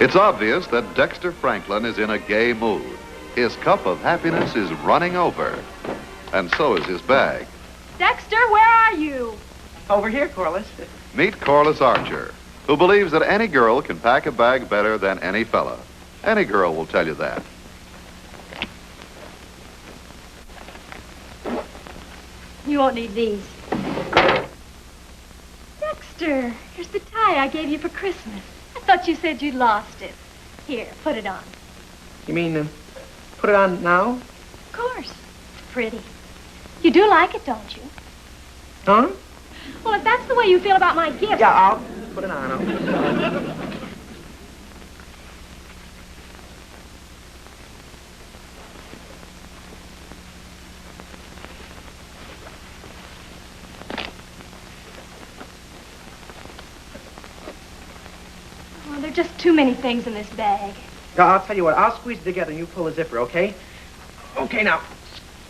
It's obvious that Dexter Franklin is in a gay mood. His cup of happiness is running over. And so is his bag. Dexter, where are you? Over here, Corliss. Meet Corliss Archer, who believes that any girl can pack a bag better than any fella. Any girl will tell you that. You won't need these. Dexter, here's the tie I gave you for Christmas. I thought you said you'd lost it. Here, put it on. You mean, put it on now? Of course. It's pretty. You do like it, don't you? Huh? Well, if that's the way you feel about my gift... Yeah, I'll put it on. Well, there are just too many things in this bag. Yeah, I'll tell you what. I'll squeeze it together and you pull the zipper, okay? Okay, now.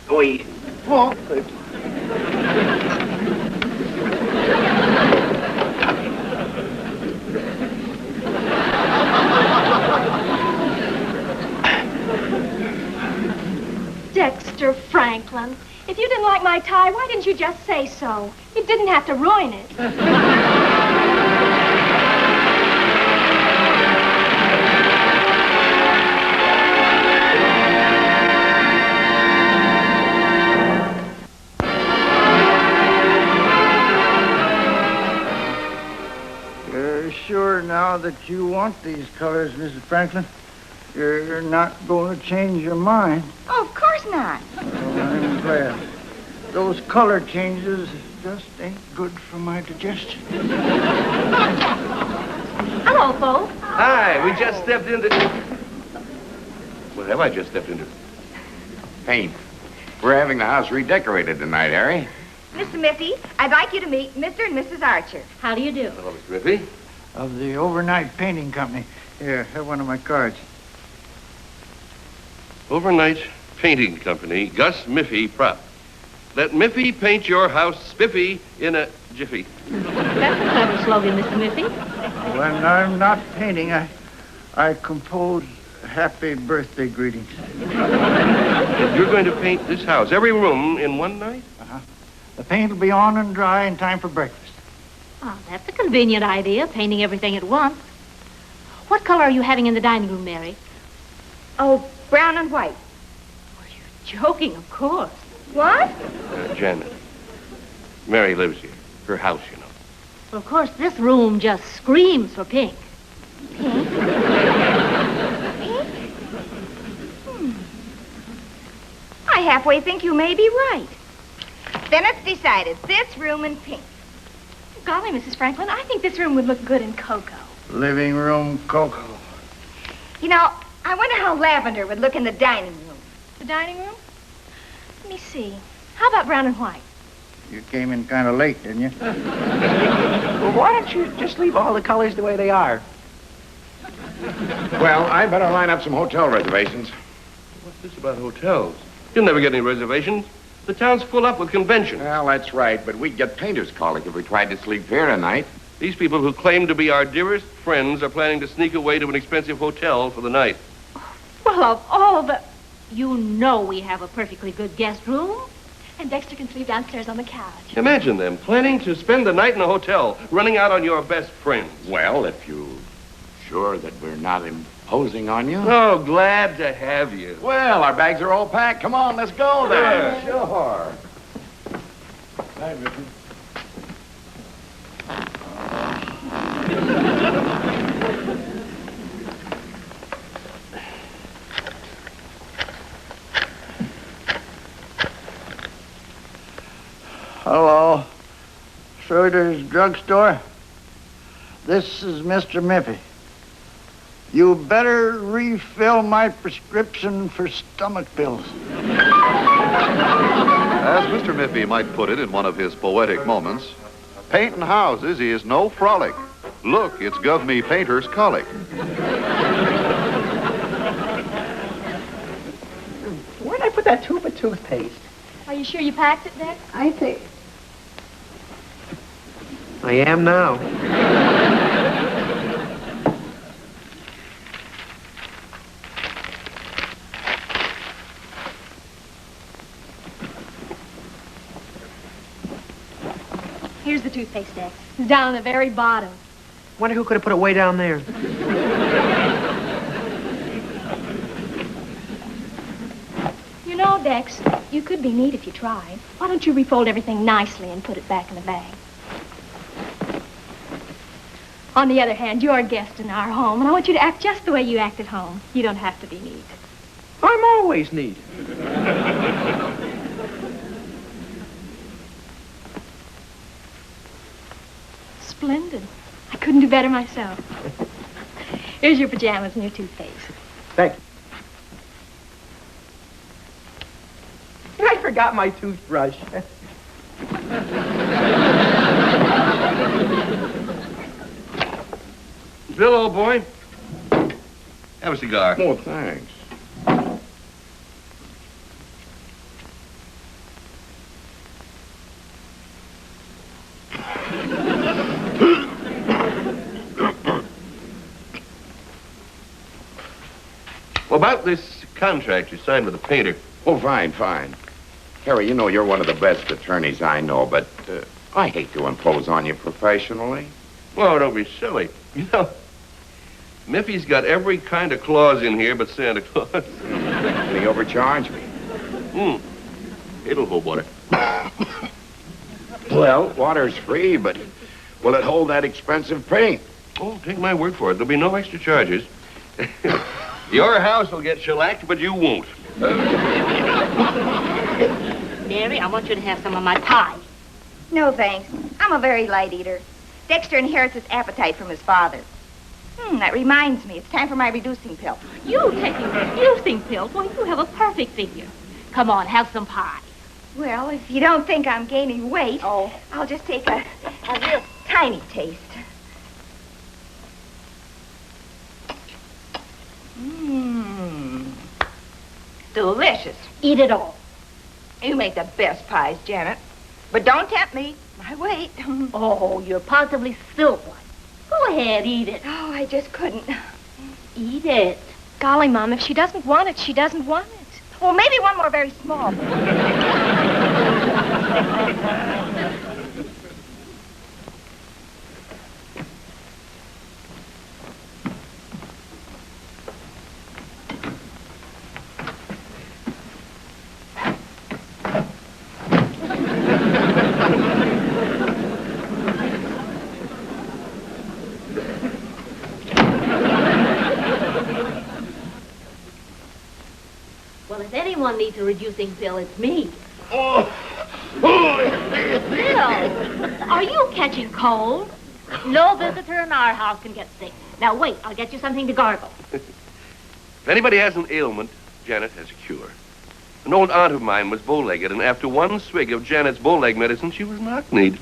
Squeeze. Pull. Dexter Franklin, if you didn't like my tie, why didn't you just say so? You didn't have to ruin it. Sure now that you want these colors, Mrs. Franklin? You're not going to change your mind. Oh, of course not. Well, I'm glad. Those color changes just ain't good for my digestion. Hello, folks. Hi, we just stepped into... What have I just stepped into? Paint. We're having the house redecorated tonight, Harry. Mr. Miffy, I'd like you to meet Mr. and Mrs. Archer. How do you do? Hello, Mr. Miffy. Of the Overnight Painting Company. Here, have one of my cards. Overnight Painting Company, Gus Miffy, prop. Let Miffy paint your house spiffy in a jiffy. That's a clever slogan, Mr. Miffy. When I'm not painting, I compose happy birthday greetings. And you're going to paint this house, every room, in one night? Uh-huh. The paint will be on and dry in time for breakfast. Oh, that's a convenient idea, painting everything at once. What color are you having in the dining room, Mary? Oh, brown and white. Well, you're joking, of course. What? Janet. Mary lives here. Her house, you know. Well, of course, this room just screams for pink. Pink? Pink? I halfway think you may be right. Then it's decided. This room in pink. Golly, Mrs. Franklin, I think this room would look good in cocoa. Living room cocoa. You know, I wonder how lavender would look in the dining room. The dining room? Let me see. How about brown and white? You came in kind of late, didn't you? Well, why don't you just leave all the colors the way they are? Well, I better line up some hotel reservations. What's this about hotels? You'll never get any reservations. The town's full up with conventions. Well, that's right, but we'd get painters calling if we tried to sleep here tonight. These people who claim to be our dearest friends are planning to sneak away to an expensive hotel for the night. Well, of all the... You know we have a perfectly good guest room. And Dexter can sleep downstairs on the couch. Imagine them planning to spend the night in a hotel, running out on your best friends. Well, if you're sure that we're not imposing on you. Oh, glad to have you. Well, our bags are all packed. Come on, let's go then. Sure. Hi, Miffy. Hello. Schroeder's drugstore. This is Mr. Miffy. You better refill my prescription for stomach pills. As Mr. Miffy might put it in one of his poetic moments, painting houses is no frolic. Look, it's Gov Me Painter's colic. Where'd I put that tube of toothpaste? Are you sure you packed it, Dex? I think... I am now. here's the toothpaste, Dex. It's down at the very bottom. Wonder who could have put it way down there. You know, Dex, you could be neat if you tried. Why don't you refold everything nicely and put it back in the bag? On the other hand, you're a guest in our home, and I want you to act just the way you act at home. You don't have to be neat. I'm always neat. Splendid. I couldn't do better myself. Here's your pajamas and your toothpaste. Thank you. I forgot my toothbrush. Bill, old boy, have a cigar. Oh, thanks. Well, about this contract you signed with the painter. Oh, fine. Harry, you know you're one of the best attorneys I know, but I hate to impose on you professionally. Oh, don't be silly. You know, Miffy's got every kind of clause in here but Santa Claus. Can he overcharge me? It'll hold water. Well, water's free, but will it hold that expensive paint? Oh, take my word for it. There'll be no extra charges. Your house will get shellacked, but you won't. Mary, I want you to have some of my pie. No, thanks. I'm a very light eater. Dexter inherits his appetite from his father. That reminds me. It's time for my reducing pill. You taking reducing pills? Well, you have a perfect figure. Come on, have some pie. Well, if you don't think I'm gaining weight, I'll just take a real tiny taste. Delicious. Eat it all. You make the best pies, Janet. But don't tempt me. My weight. Oh, you're positively silk one. Go ahead, eat it. Oh, I just couldn't. Eat it. Golly, Mom, if she doesn't want it, she doesn't want it. Well, maybe one more very small. Well, if anyone needs a reducing pill, it's me. Oh. Bill, are you catching cold? No visitor in our house can get sick. Now, wait, I'll get you something to gargle. If anybody has an ailment, Janet has a cure. An old aunt of mine was bow-legged, and after one swig of Janet's bow-leg medicine, she was knock-kneed.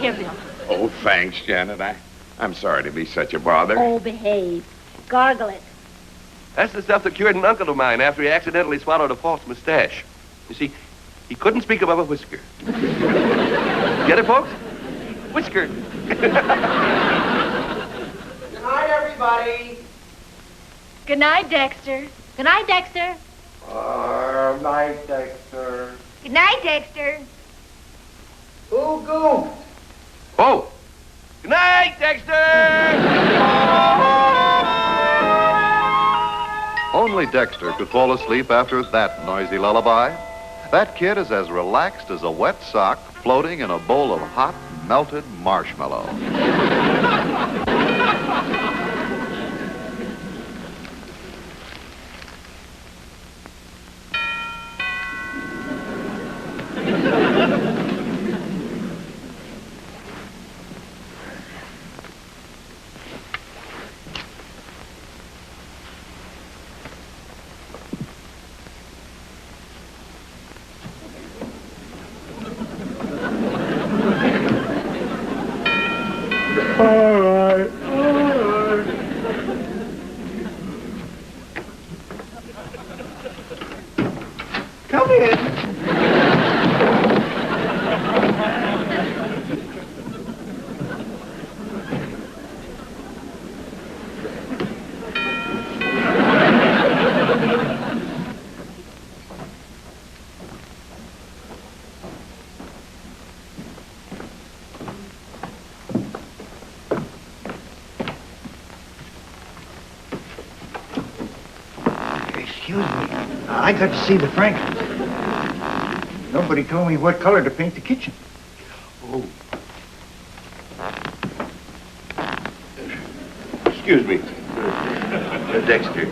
Here, Bill. Oh, thanks, Janet. I'm sorry to be such a bother. Oh, behave. Gargle it. That's the stuff that cured an uncle of mine after he accidentally swallowed a false mustache. You see, he couldn't speak above a whisker. Get it, folks? Whisker. Good night, everybody. Good night, Dexter. Good night, Dexter. Good night, Dexter. Good night, Dexter. Ooh, goo. Oh! Good night, Dexter! Only Dexter could fall asleep after that noisy lullaby. That kid is as relaxed as a wet sock floating in a bowl of hot, melted marshmallow. All right. Come in. Excuse me. I got to see the Franklins. Nobody told me what color to paint the kitchen. Oh. Excuse me. Dexter.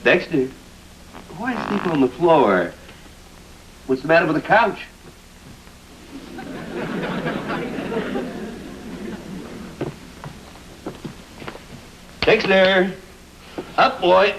Dexter? Why sleep on the floor? What's the matter with the couch? Dexter! Up, boy!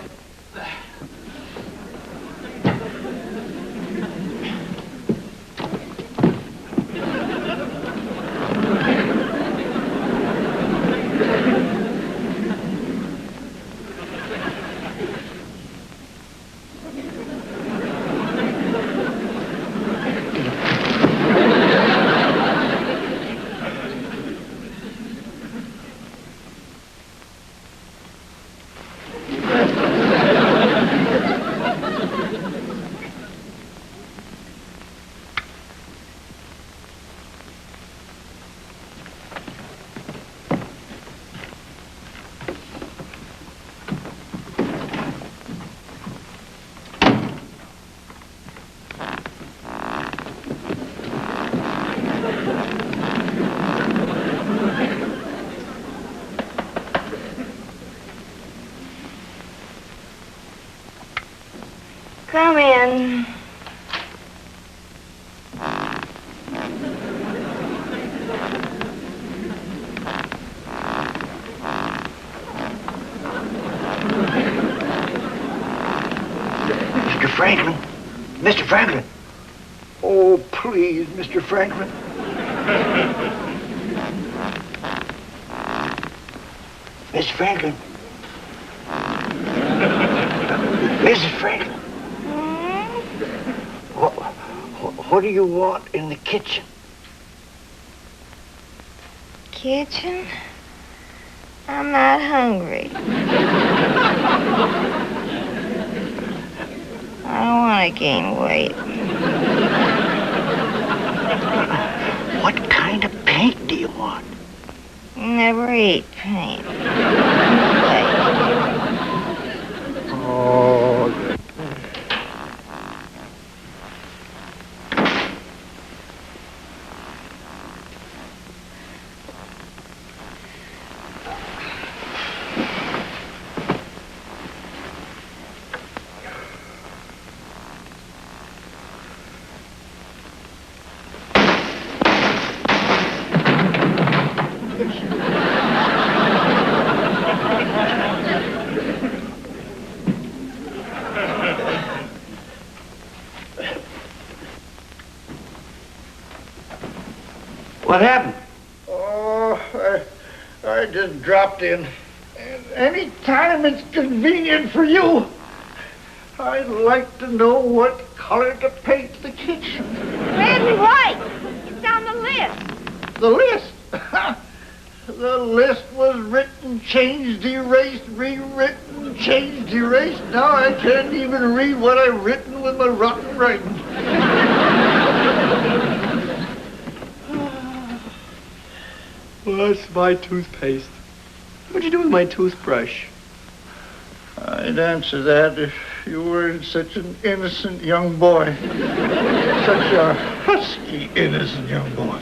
Come in. Mr. Franklin. Mr. Franklin. Oh, please, Mr. Franklin. Mr. Franklin. Mrs. Franklin. What do you want in the kitchen? Kitchen? I'm not hungry. I don't want to gain weight. What kind of paint do you want? Never eat paint. Oh, What happened? Oh, I just dropped in. And any time it's convenient for you, I'd like to know what color to paint the kitchen. Red and white. It's on the list. The list? The list was written, changed, erased, rewritten, changed, erased. Now I can't even read what I've written with my rotten writing. What's my toothpaste? What'd you do with my toothbrush? I'd answer that if you weren't such an innocent young boy. Such a husky, innocent young boy.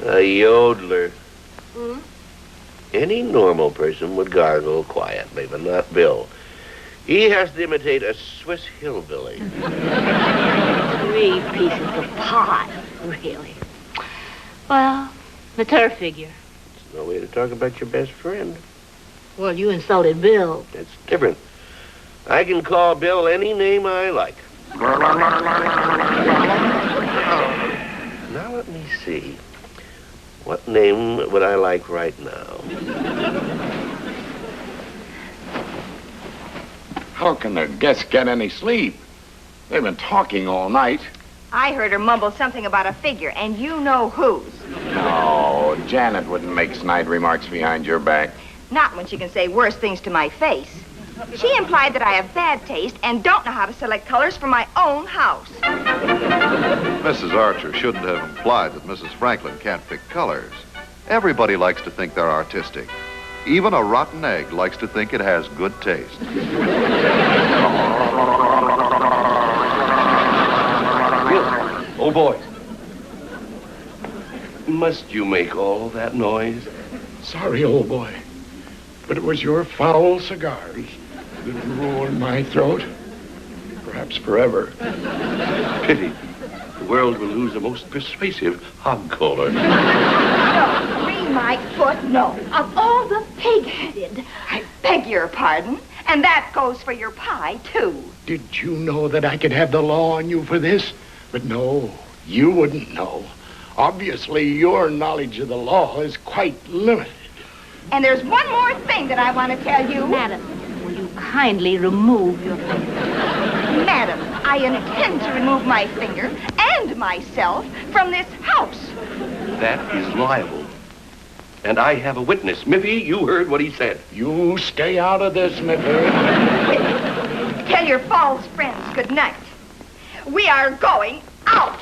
A yodeler. Any normal person would gargle quietly, but not Bill. He has to imitate a Swiss hillbilly. 3 pieces of pie, really. Well, it's her figure. It's no way to talk about your best friend. Well, you insulted Bill. It's different. I can call Bill any name I like. Now let me see. What name would I like right now? How can the guests get any sleep? They've been talking all night. I heard her mumble something about a figure, and you know whose. No, Janet wouldn't make snide remarks behind your back. Not when she can say worse things to my face. She implied that I have bad taste and don't know how to select colors for my own house. Mrs. Archer shouldn't have implied that Mrs. Franklin can't pick colors. Everybody likes to think they're artistic. Even a rotten egg likes to think it has good taste. Oh, boys. Must you make all that noise? Sorry, old boy, but it was your foul cigars that ruined my throat. Perhaps forever. Pity. The world will lose the most persuasive hog caller. No, green my foot, no. Of all the pig-headed, I beg your pardon. And that goes for your pie, too. Did you know that I could have the law on you for this? But no, you wouldn't know. Obviously, your knowledge of the law is quite limited. And there's one more thing that I want to tell you. Madam, will you kindly remove your finger? Madam, I intend to remove my finger and myself from this house. That is liable. And I have a witness. Miffy, you heard what he said. You stay out of this, Miffy. Tell your false friends good night. We are going out.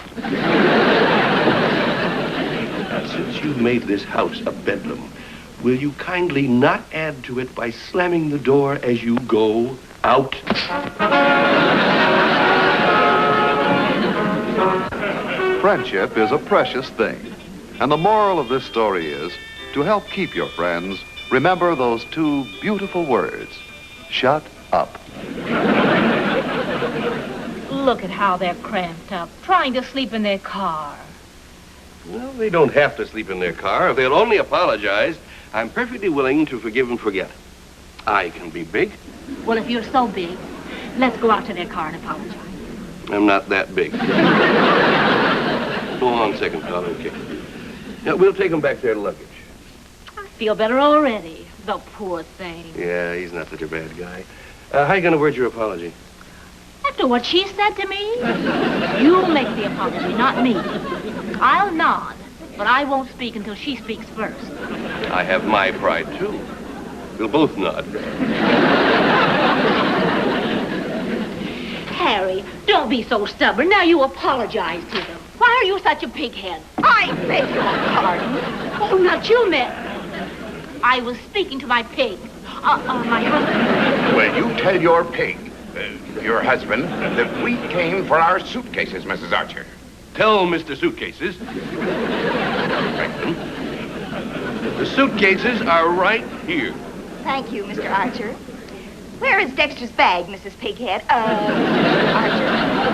Now, since you've made this house a bedlam, will you kindly not add to it by slamming the door as you go out? Friendship is a precious thing. And the moral of this story is, to help keep your friends, remember those two beautiful words. Shut up. Look at how they're cramped up, trying to sleep in their car. Well, they don't have to sleep in their car. If they'll only apologize, I'm perfectly willing to forgive and forget. I can be big. Well, if you're so big, let's go out to their car and apologize. I'm not that big. Hold on a second, pal. Okay. Yeah, we'll take him back there to luggage. I feel better already. The poor thing. Yeah, he's not such a bad guy. How you going to word your apology? After what she said to me, you make the apology, not me. I'll nod, but I won't speak until she speaks first. I have my pride, too. We'll both nod. Harry, don't be so stubborn. Now you apologize to them. Why are you such a pighead? I beg your pardon. Oh, not you, miss. I was speaking to my pig. My husband. Well, you tell your pig, your husband, that we came for our suitcases, Mrs. Archer. Tell Mr. Suitcases. Franklin. The suitcases are right here. Thank you, Mr. Archer. Where is Dexter's bag, Mrs. Pighead? Archer.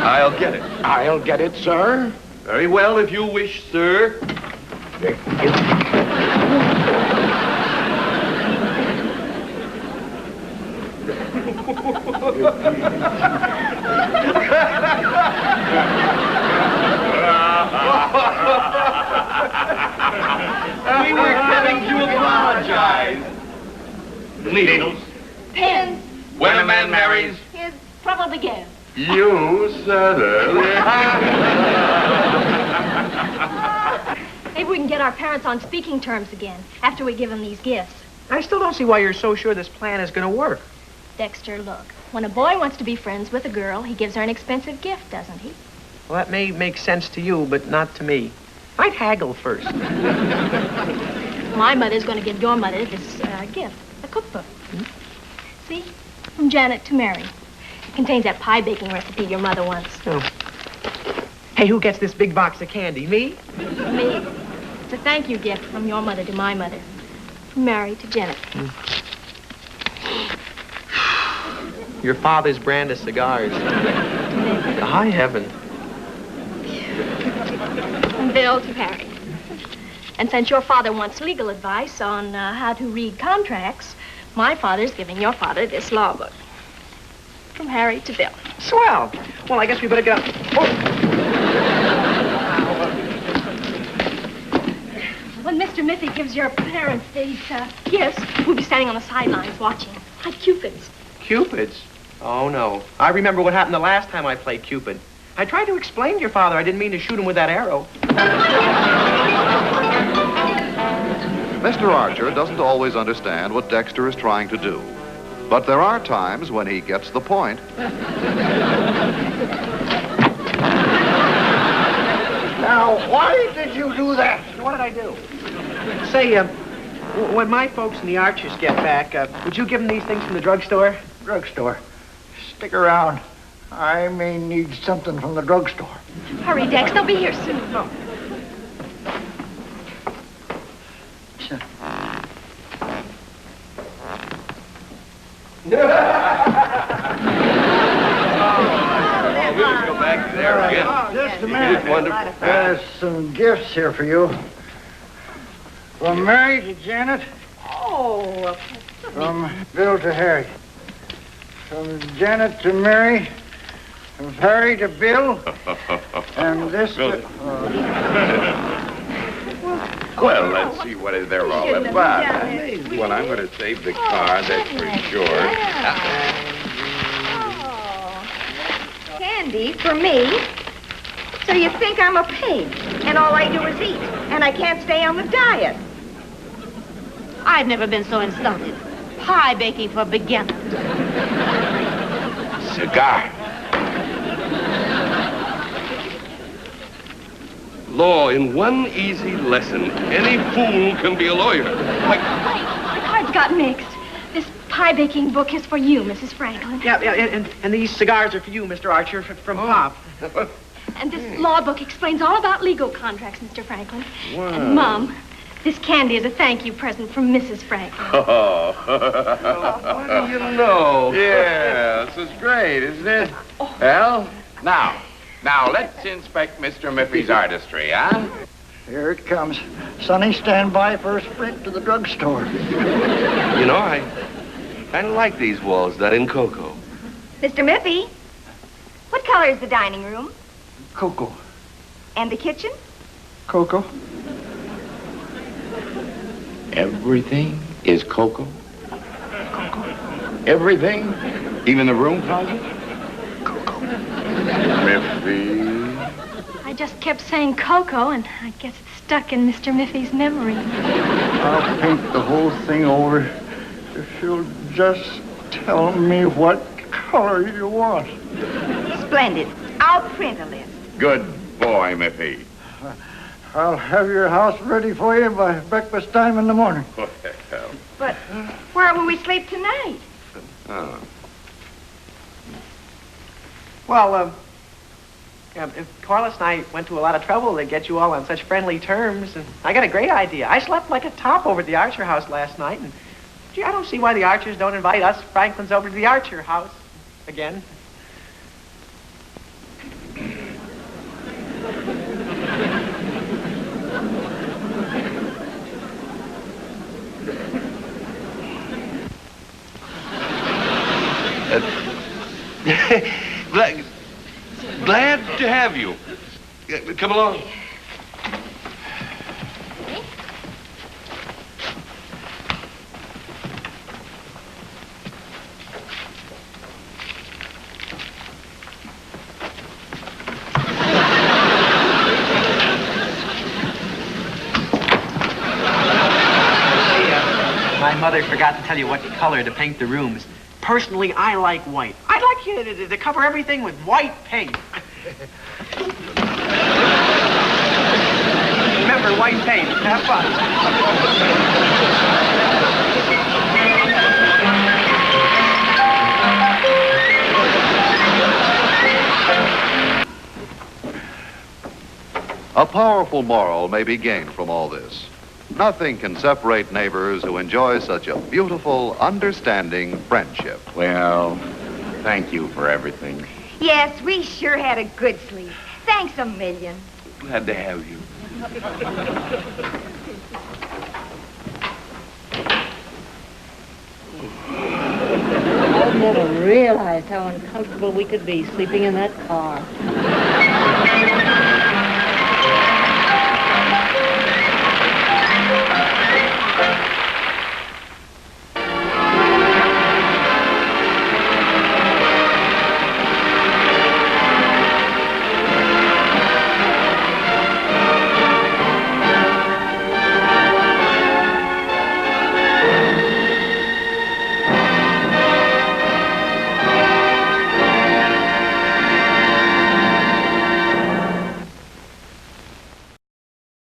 I'll get it. I'll get it, sir. Very well, if you wish, sir. We were coming to apologize. Needles. Pins. When a man marries. His trouble begins. You said it. Maybe we can get our parents on speaking terms again after we give them these gifts. I still don't see why you're so sure this plan is going to work. Dexter, look. When a boy wants to be friends with a girl, he gives her an expensive gift, doesn't he? Well, that may make sense to you, but not to me. I'd haggle first. My mother's going to give your mother this gift, a cookbook. See? From Janet to Mary. It contains that pie baking recipe your mother wants. Oh. Hey, who gets this big box of candy? Me? Me. It's a thank you gift from your mother to my mother. From Mary to Janet. Your father's brand of cigars. High heaven. From Bill to Harry. And since your father wants legal advice on how to read contracts, my father's giving your father this law book. From Harry to Bill. Swell. Well, I guess we better get up. Oh. When Mr. Miffy gives your parents these gifts, we'll be standing on the sidelines watching, like Cupids. Cupids? Oh, no. I remember what happened the last time I played Cupid. I tried to explain to your father I didn't mean to shoot him with that arrow. Mr. Archer doesn't always understand what Dexter is trying to do. But there are times when he gets the point. Now, why did you do that? What did I do? Say, when my folks and the Archers get back, would you give them these things from the drugstore? Drugstore. Stick around. I may need something from the drugstore. Hurry, Dex. They'll be here soon. Oh. Go back there again. Just a It's minute. wonderful. There's some gifts here for you. From Mary to Janet. Oh. From Bill to Harry. From Janet to Mary. From Harry to Bill. And this to... Well, let's see what they're all about. Well, I'm going to save the car, that's for sure. Candy for me? So you think I'm a pig, and all I do is eat, and I can't stay on the diet? I've never been so insulted. Pie baking for beginners. Cigar. Law in one easy lesson. Any fool can be a lawyer. My cards got mixed. This pie-baking book is for you, Mrs. Franklin. Yeah, and these cigars are for you, Mr. Archer, from Pop. And this law book explains all about legal contracts, Mr. Franklin. Wow. And, Mom, this candy is a thank you present from Mrs. Franklin. Oh. What do you know? Yeah, this is great, isn't it? Well, now, let's inspect Mr. Miffy's artistry, huh? Here it comes. Sonny, stand by for a sprint to the drugstore. You know, I kind of like these walls done in cocoa. Mr. Miffy, what color is the dining room? Cocoa. And the kitchen? Cocoa. Everything is cocoa? Everything? Even the room closet? Miffy. I just kept saying Coco, and I guess it's stuck in Mr. Miffy's memory. I'll paint the whole thing over if you'll just tell me what color you want. Splendid. I'll print a list. Good boy, Miffy. I'll have your house ready for you by breakfast time in the morning. Well. But where will we sleep tonight? Oh. Well, if Corliss and I went to a lot of trouble to get you all on such friendly terms, and I got a great idea. I slept like a top over at the Archer house last night, and gee, I don't see why the Archers don't invite us Franklins over to the Archer house again. Glad to have you. Come along. My mother forgot to tell you what color to paint the rooms. Personally, I like white. I'd like you to cover everything with white paint. Remember, white paint. Have fun. A powerful moral may be gained from all this. Nothing can separate neighbors who enjoy such a beautiful, understanding friendship. Well, thank you for everything. Yes, we sure had a good sleep. Thanks a million. Glad to have you. I've never realized how uncomfortable we could be sleeping in that car.